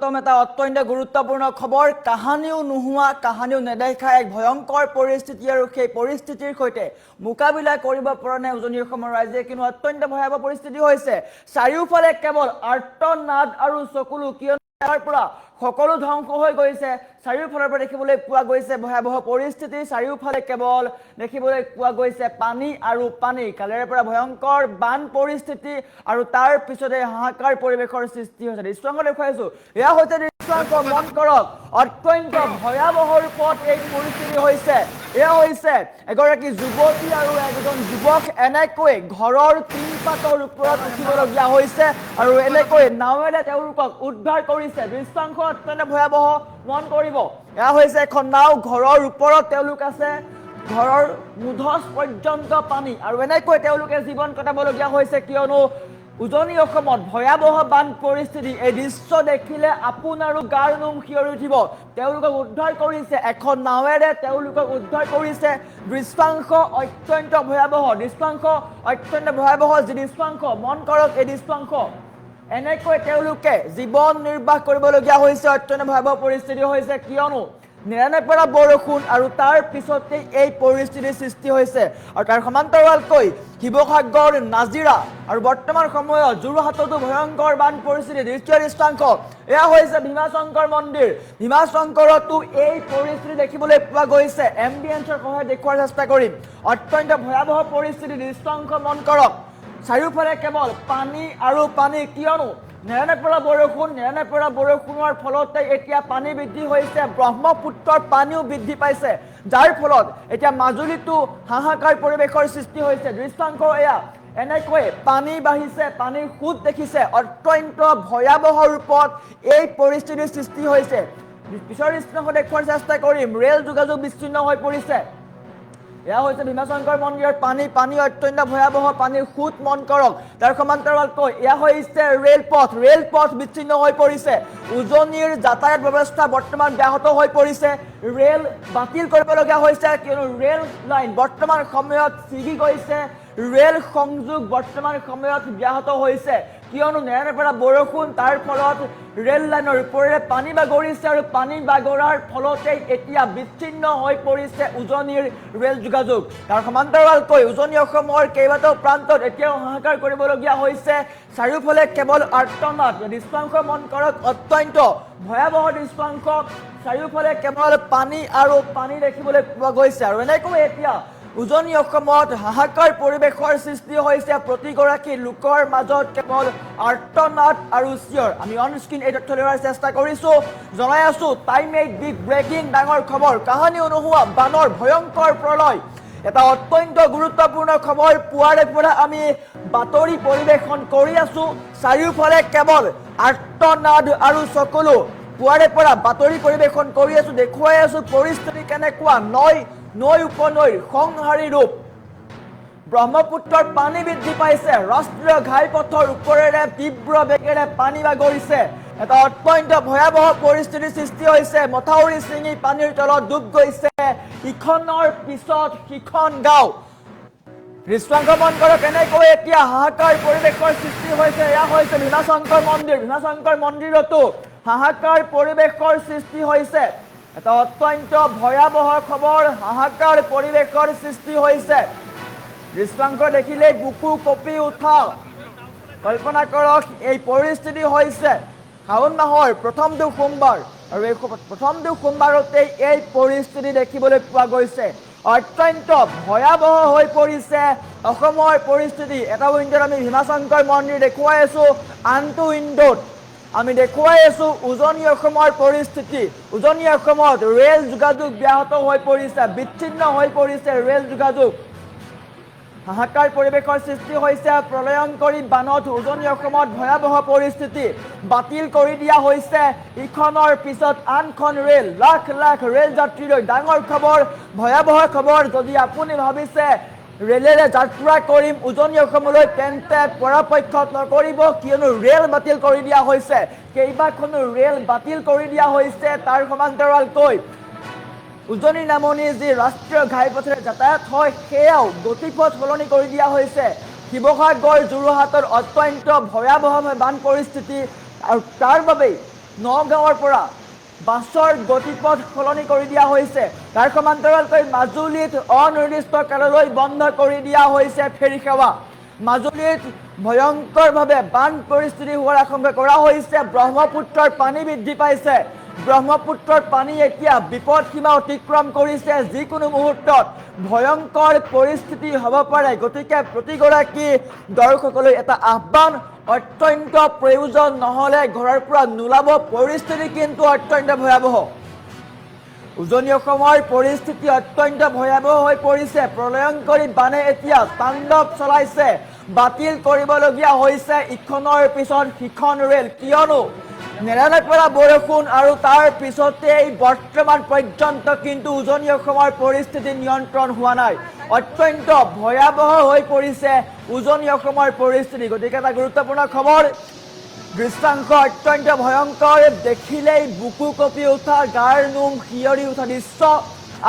এটা অত্যন্ত গুৰুত্বপূৰ্ণ খবৰ কাহানিও নোহোৱা কাহানিও নেদেখা এক ভয়ংকৰ পৰিস্থিতি আৰু সেই পৰিস্থিতিৰ সৈতে মোকাবিলা কৰিব পৰা নাই উজনিৰ অসমৰ ৰাজ্যে কিন্তু অত্যন্ত ভয়াৱহ পৰিস্থিতি হৈছে চাৰিওফালে কেৱল আৰ্তনাদ আৰু চকুলো কিয়নো তাৰ পৰা সকলো ধ্বংস হৈ গৈছে চাৰিওফালৰ পৰা দেখিবলৈ পোৱা গৈছে ভয়াৱহ পৰিস্থিতি চাৰিওফালে কেৱল দেখিবলৈ পোৱা গৈছে পানী আৰু পানী কালেৰে পৰা ভয়ংকৰ বান পৰিস্থিতি আৰু তাৰ পিছতে হাহাকাৰ পৰিৱেশৰ সৃষ্টি হৈছে দৃশ্যাংশ দেখুৱাইছো এয়া হৈছে দৃশ্যাংশ মন কৰক অত্যন্ত ভয়াৱহ ৰূপত এই পৰিস্থিতি হৈছে এয়া হৈছে এগৰাকী যুৱতী আৰু এজন যুৱক এনেকৈ ঘৰৰ টিংপাতৰ ওপৰত উঠিবলগীয়া হৈছে আৰু এনেকৈ নাৱেৰে তেওঁলোকক উদ্ধাৰ কৰিছে দৃশ্যাংশ অত্যন্ত ভয়াৱহ মন কৰিব এয়া হৈছে এখন নাও ঘৰৰ ওপৰত তেওঁলোক আছে ঘৰৰ মুধচ পৰ্যন্ত পানী আৰু এনেকৈ তেওঁলোকে জীৱন কটাবলগীয়া হৈছে কিয়নো উজনি অসমত ভয়াৱহ বান পৰিস্থিতি এই দৃশ্য দেখিলে আপোনাৰো গাৰ নোম শিয়ৰি উঠিব তেওঁলোকক উদ্ধাৰ কৰিছে এখন নাৱেৰে তেওঁলোকক উদ্ধাৰ কৰিছে দৃশ্যাংশ অত্যন্ত ভয়াৱহ যি দৃশ্যাংশ মন কৰক এই দৃশ্যাংশ এনেকৈ তেওঁলোকে জীৱন নিৰ্বাহ কৰিবলগীয়া হৈছে অত্যন্ত ভয়াৱহ পৰিস্থিতি হৈছে কিয়নো নেৰানেপেৰা বৰষুণ আৰু তাৰ পিছতে এই পৰিস্থিতিৰ সৃষ্টি হৈছে আৰু তাৰ সমান্তৰালকৈ শিৱসাগৰ নাজিৰা আৰু বৰ্তমান সময়ত যোৰহাটতো ভয়ংকৰ বান পৰিস্থিতি দৃশ্যাংশ এয়া হৈছে ভীমাশংকৰ মন্দিৰ ভীমাশংকৰতো এই পৰিস্থিতি দেখিবলৈ পোৱা গৈছে এম্বিয়েন্সৰ সহায়ত দেখুৱাৰ চেষ্টা কৰিম অত্যন্ত ভয়াৱহ পৰিস্থিতি দৃশ্যাংশ মন কৰক চাৰিওফালে কেৱল পানী আৰু পানী কিয়নো নেৰানেপেৰা বৰষুণৰ ফলতে এতিয়া পানী বৃদ্ধি হৈছে ব্ৰহ্মপুত্ৰৰ পানীও বৃদ্ধি পাইছে যাৰ ফলত এতিয়া মাজুলীতো হাহাকাৰ পৰিৱেশৰ সৃষ্টি হৈছে দৃশ্যাংশ এয়া এনেকৈ পানী বাঢ়িছে পানীৰ সুত দেখিছে অত্যন্ত ভয়াৱহ ৰূপত এই পৰিস্থিতিৰ সৃষ্টি হৈছে পিছৰ দৃশ্যাংশ দেখুৱাৰ চেষ্টা কৰিম ৰেল যোগাযোগ বিচ্ছিন্ন হৈ পৰিছে এয়া হৈছে ভীমাশংকৰ মন্দিৰৰ পানী অত্যন্ত ভয়াৱহ পানীৰ সুত মন কৰক তাৰ সমান্তৰালকৈ এয়া হৈছে ৰেলপথ বিচ্ছিন্ন হৈ পৰিছে উজনিৰ যাতায়াত ব্যৱস্থা বৰ্তমান ব্যাহত হৈ পৰিছে ৰেল বাতিল কৰিবলগীয়া হৈছে কিয়নো ৰেল লাইন বৰ্তমান সময়ত ছিগি গৈছে ৰেল সংযোগ বৰ্তমান সময়ত ব্যাহত হৈছে কিয়নো নেৰানেপেৰা বৰষুণ তাৰ ফলত ৰেল লাইনৰ ওপৰেৰে পানী বাগৰিছে আৰু পানী বাগৰাৰ ফলতে এতিয়া বিচ্ছিন্ন হৈ পৰিছে উজনিৰ ৰেল যোগাযোগ তাৰ সমান্তৰালকৈ উজনি অসমৰ কেইবাটাও প্ৰান্তত এতিয়াও হাহাকাৰ কৰিবলগীয়া হৈছে চাৰিওফালে কেৱল আৰ্তনাদ দৃশ্যাংশ মন কৰক অত্যন্ত ভয়াৱহ দৃশ্যাংশ চাৰিওফালে কেৱল পানী আৰু পানী দেখিবলৈ পোৱা গৈছে আৰু এনেকৈ এতিয়া উজনি অসমত হাহাকাৰ পৰিৱেশৰ সৃষ্টি হৈছে প্ৰতিগৰাকী লোকৰ মাজত কেৱল আৰ্তনাদ আৰু চিঞৰ আমি অন স্ক্ৰীন এই তথ্য লোৱাৰ চেষ্টা কৰিছো জনাই আছো টাইম 8 বিগ ব্ৰেকিং ডাঙৰ খবৰ কাহানিও নোহোৱা বানৰ ভয়ংকৰ প্ৰলয় এটা অত্যন্ত গুৰুত্বপূৰ্ণ খবৰ পুৱাৰে পৰা আমি বাতৰি পৰিৱেশন কৰি আছো চাৰিওফালে কেৱল আৰ্তনাদ আৰু চকুলো পুৱাৰে পৰা বাতৰি পৰিৱেশন কৰি আছো দেখুৱাই আছো পৰিস্থিতি কেনেকুৱা নৈ উপনৈৰ সংহাৰী ৰূপ ব্ৰহ্মপুত্ৰৰ পানী বৃদ্ধি পাইছে ৰাষ্ট্ৰীয় ঘাইপথৰ ওপৰেৰে তীব্ৰ বেগেৰে পানী বাগৰিছে এটা অত্যন্ত ভয়াৱহ পৰিস্থিতিৰ সৃষ্টি হৈছে মথাউৰি ছিঙি পানীৰ তলত ডুব গৈছে ইখনৰ পিছত সিখন গাঁও দৃশ্যাংশ মন কৰক এনেকৈ এতিয়া হাহাকাৰ পৰিৱেশৰ সৃষ্টি হৈছে এয়া হৈছে ভীমাশংকৰ মন্দিৰতো হাহাকাৰ পৰিৱেশৰ সৃষ্টি হৈছে এটা অত্যন্ত ভয়াৱহ খবৰ হাহাকাৰ পৰিৱেশৰ সৃষ্টি হৈছে দৃশ্যাংশ দেখিলে বুকু কঁপি উঠা কল্পনা কৰক এই পৰিস্থিতি হৈছে শাওণ মাহৰ প্ৰথমটো সোমবাৰ আৰু এই প্ৰথমটো সোমবাৰতে এই পৰিস্থিতি দেখিবলৈ পোৱা গৈছে অত্যন্ত ভয়াৱহ হৈ পৰিছে অসমৰ পৰিস্থিতি এটা উইণ্ডত আমি ভীমাশংকৰ মন্দিৰ দেখুৱাই আছো আনটো উইণ্ডত আমি দেখুৱাই আছো উজনি অসমৰ পৰিস্থিতি উজনি অসমত ৰেল যোগাযোগ ব্যাহত হৈ পৰিছে বিচ্ছিন্ন হৈ পৰিছে ৰেল যোগাযোগ হাহাকাৰ পৰিৱেশৰ সৃষ্টি হৈছে প্ৰলয়ংকৰী বানত উজনি অসমত ভয়াৱহ পৰিস্থিতি বাতিল কৰি দিয়া হৈছে ইখনৰ পিছত আনখন ৰেল লাখ লাখ ৰেল যাত্ৰীলৈ ডাঙৰ খবৰ ভয়াৱহ খবৰ যদি আপুনি ভাবিছে ৰেলেৰে যাত্ৰা কৰিম উজনি অসমলৈ তেন্তে পৰাপক্ষত নকৰিব কিয়নো ৰেল বাতিল কৰি দিয়া হৈছে কেইবাখনো ৰেল বাতিল কৰি দিয়া হৈছে তাৰ সমান্তৰালকৈ উজনি নামনি যি ৰাষ্ট্ৰীয় ঘাইপথেৰে যাতায়াত হয় সেয়াও গতিপথ সলনি কৰি দিয়া হৈছে শিৱসাগৰ যোৰহাটৰ অত্যন্ত ভয়াৱহ বান পৰিস্থিতি আৰু তাৰ বাবে নগাঁৱৰ পৰা বাছৰ গতিপথ সলনি কৰি দিয়া হৈছে। তাৰ সমান্তৰালকৈ মাজুলীত অনিৰ্দিষ্ট কাললৈ বন্ধ কৰি দিয়া হৈছে ফেৰী সেৱা। মাজুলীত ভয়ংকৰভাৱে বান পৰিস্থিতি হোৱাৰ আশংকা কৰা হৈছে। ব্ৰহ্মপুত্ৰৰ পানী বৃদ্ধি পাইছে। ব্ৰহ্মপুত্ৰৰ পানী এতিয়া বিপদ সীমা অতিক্ৰম কৰিছে। যিকোনো মুহূৰ্তত ভয়ংকৰ পৰিস্থিতি হ'ব পাৰে। গতিকে প্ৰতিগৰাকী দৰ্শকলৈ এটা আহ্বান, অত্যন্ত প্ৰয়োজন নহ'লে ঘৰৰ পৰা নোলাব। পৰিস্থিতি কিন্তু অত্যন্ত ভয়াৱহ। উজনি অসমৰ পৰিস্থিতি অত্যন্ত ভয়াৱহ হৈ পৰিছে। প্ৰলয়ংকৰী বানে এতিয়া তাণ্ডৱ চলাইছে। বাতিল কৰিবলগীয়া হৈছে ইখনৰ পিছত সিখন ৰেল। কিয়নো নেৰানেপেৰা বৰষুণ আৰু তাৰ পিছতেই বৰ্তমান পৰ্যন্ত কিন্তু উজনি অসমৰ পৰিস্থিতি নিয়ন্ত্ৰণ হোৱা নাই। অত্যন্ত ভয়াৱহ হৈ পৰিছে উজনি অসমৰ পৰিস্থিতি। গতিকে এটা গুৰুত্বপূৰ্ণ খবৰ, দৃশ্যাংশ অত্যন্ত ভয়ংকৰ। দেখিলেই বুকু কঁপি উঠা, গাৰ নোম শিয়ৰি উঠা দৃশ্য।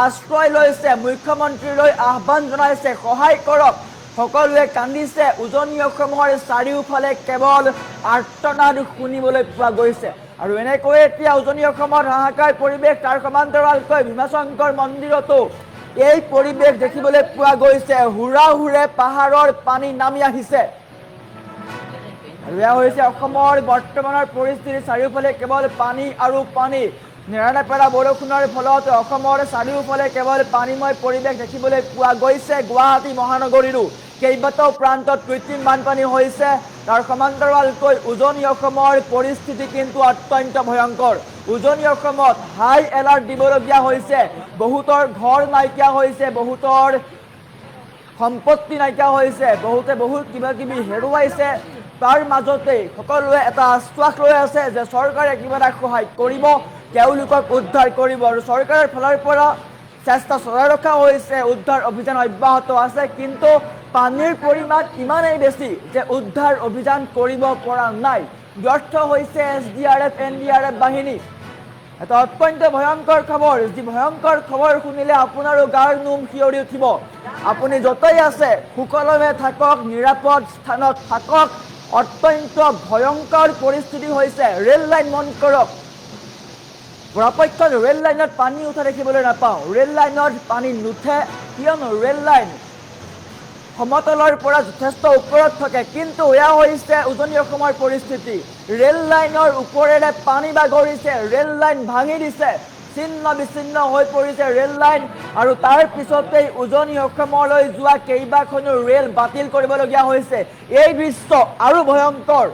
আশ্ৰয় লৈছে, মুখ্যমন্ত্ৰীলৈ আহ্বান জনাইছে, সহায় কৰক। সকলোৱে কান্দিছে। উজনি অসমৰ চাৰিওফালে কেৱল আৰ্তনাদ শুনিবলৈ পোৱা গৈছে। আৰু এনেকৈ এতিয়া উজনি অসমত হাহাকাৰ পৰিৱেশ। তাৰ সমান্তৰালকৈ ভীমাশংকৰ মন্দিৰতো এই পৰিৱেশ দেখিবলৈ পোৱা গৈছে। হুৰাহুৰে পাহাৰৰ পানী নামি আহিছে। আৰু এয়া হৈছে অসমৰ বৰ্তমানৰ পৰিস্থিতি। চাৰিওফালে কেৱল পানী আৰু পানী। নেৰানেপেৰা বৰষুণৰ ফলত অসমৰ চাৰিওফালে কেৱল পানীময় পৰিৱেশ দেখিবলৈ পোৱা গৈছে। গুৱাহাটী মহানগৰীৰো কেইবাটাও প্ৰান্তত কৃত্ৰিম বানপানী হৈছে। তাৰ সমান্তৰালকৈ উজনি অসমৰ পৰিস্থিতি কিন্তু অত্যন্ত ভয়ংকৰ। উজনি অসমত হাই এলাৰ্ট দিবলগীয়া হৈছে। বহুতৰ ঘৰ নাইকিয়া হৈছে, বহুতৰ সম্পত্তি নাইকিয়া হৈছে, বহুতে বহুত কিবা কিবি হেৰুৱাইছে। তাৰ মাজতেই সকলোৱে এটা আশ্বাস লৈ আছে যে চৰকাৰে কিবা এটা সহায় কৰিব, তেওঁলোকক উদ্ধাৰ কৰিব। আৰু চৰকাৰৰ ফালৰ পৰা চেষ্টা চলাই ৰখা হৈছে, উদ্ধাৰ অভিযান অব্যাহত আছে। কিন্তু পানীৰ পৰিমাণ ইমানেই বেছি যে উদ্ধাৰ অভিযান কৰিব পৰা নাই। ব্যৰ্থ হৈছে SDRF, NDRF বাহিনী। এটা অত্যন্ত ভয়ংকৰ খবৰ। যি ভয়ংকৰ খবৰ শুনিলে আপোনাৰো গাৰ নোম শিয়ৰি উঠিব। আপুনি য'তেই আছে সুকলমে থাকক, নিৰাপদ স্থানত থাকক। অত্যন্ত ভয়ংকৰ পৰিস্থিতি হৈছে। ৰেল লাইন মন কৰক, পৰাপক্ষত ৰেল লাইনত পানী উঠা দেখিবলৈ নাপাওঁ। ৰেল লাইনত পানী নুঠে, কিয়নো ৰেল লাইন সমতলৰ পৰা যথেষ্ট ওপৰত থাকে। কিন্তু এয়া হৈছে উজনি অসমৰ পৰিস্থিতি। ৰেল লাইনৰ ওপৰেৰে পানী বাগৰিছে, ৰেল লাইন ভাঙি দিছে, ছিন্ন বিচ্ছিন্ন হৈ পৰিছে ৰেল লাইন। আৰু তাৰ পিছতেই উজনি অসমলৈ যোৱা কেইবাখনো ৰেল বাতিল কৰিবলগীয়া হৈছে। এই দৃশ্য আৰু ভয়ংকৰ।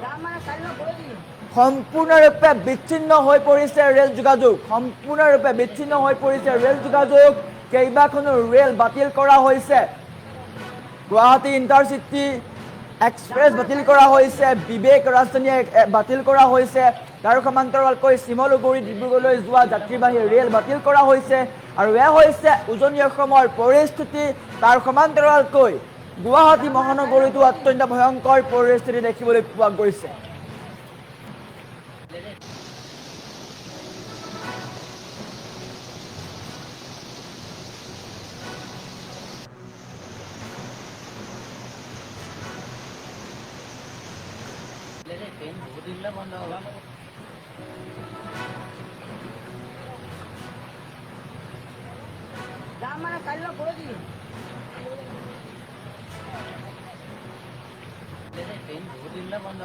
সম্পূৰ্ণৰূপে বিচ্ছিন্ন হৈ পৰিছে ৰেল যোগাযোগ। সম্পূৰ্ণৰূপে বিচ্ছিন্ন হৈ পৰিছে ৰেল যোগাযোগ। কেইবাখনো ৰেল বাতিল কৰা হৈছে। গুৱাহাটী ইণ্টাৰচিটি এক্সপ্ৰেছ বাতিল কৰা হৈছে, বিবেক ৰাজধানী বাতিল কৰা হৈছে। তাৰ সমান্তৰালকৈ শিমলুগুৰি ডিব্ৰুগড়লৈ যোৱা যাত্ৰীবাহী ৰেল বাতিল কৰা হৈছে। আৰু এয়া হৈছে উজনি অসমৰ পৰিস্থিতি। তাৰ সমান্তৰালকৈ গুৱাহাটী মহানগৰীতো অত্যন্ত ভয়ংকৰ পৰিস্থিতি দেখিবলৈ পোৱা গৈছে। বন্ধ